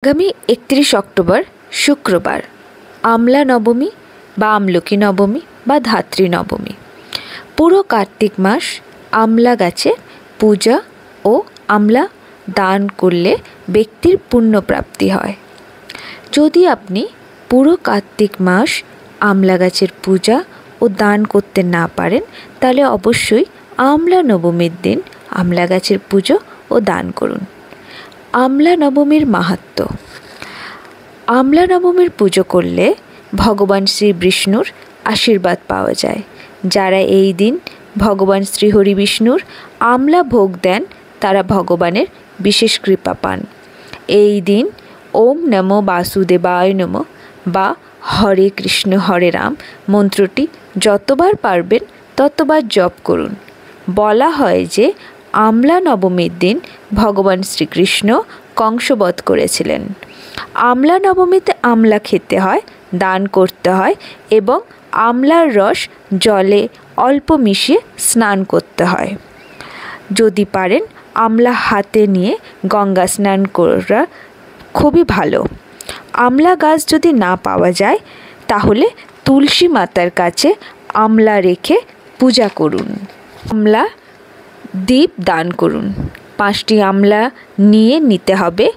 আগামী 31 অক্টোবর শুক্রবার আমলা নবমী বা আমলকি নবমী বা ধাত্রী নবমী। পুরো কার্তিক মাস আমলা গাছে পূজা ও আমলা দান করলে ব্যক্তির পুণ্যপ্রাপ্তি হয়। যদি আপনি পুরো কার্তিক মাস আমলা গাছের পূজা ও দান করতে না পারেন, তাহলে অবশ্যই আমলা নবমীর দিন আমলা গাছের পুজো ও দান করুন। আমলা নবমীর মাহাত্ম্য। আমলা নবমীর পুজো করলে ভগবান শ্রী বিষ্ণুর আশীর্বাদ পাওয়া যায়। যারা এই দিন ভগবান শ্রী হরি বিষ্ণুর আমলা ভোগ দেন, তারা ভগবানের বিশেষ কৃপা পান। এই দিন ওম নমো বাসুদেবায় নমঃ বা হরে কৃষ্ণ হরে রাম মন্ত্রটি যতবার পারবেন ততবার জপ করুন। বলা হয় যে আমলা নবমীর দিন ভগবান শ্রীকৃষ্ণ কংসবধ করেছিলেন। আমলা নবমীতে আমলা খেতে হয়, দান করতে হয় এবং আমলার রস জলে অল্প মিশিয়ে স্নান করতে হয়। যদি পারেন আমলা হাতে নিয়ে গঙ্গা স্নান করা খুবই ভালো। আমলা গাছ যদি না পাওয়া যায়, তাহলে তুলসী মাতার কাছে আমলা রেখে পূজা করুন। আমলা দীপ দান করুন। 5টি আমলা নিতে হবে।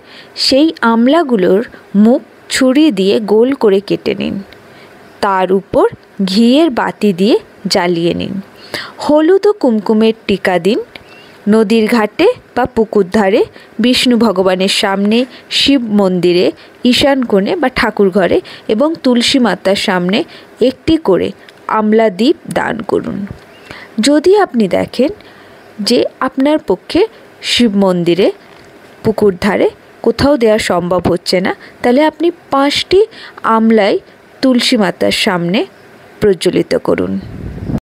সেই আমলাগুলোর মুখ ছুরি দিয়ে গোল করে কেটে নিন। তার উপর ঘিয়ের বাতি দিয়ে জ্বালিয়ে নিন। হলুদ ও কুমকুমের টিকা দিন। নদীর ঘাটে বা পুকুর ধারে, বিষ্ণু ভগবানের সামনে, শিব মন্দিরে, ঈশান কোণে বা ঠাকুর ঘরে এবং তুলসী মাতার সামনে একটি করে আমলা দ্বীপ দান করুন। যদি আপনি দেখেন যে আপনার পক্ষে শিব মন্দিরে, পুকুর ধারে কোথাও দেওয়া সম্ভব হচ্ছে না, তাহলে আপনি 5টি আমলাই তুলসী মাতার সামনে প্রজ্বলিত করুন।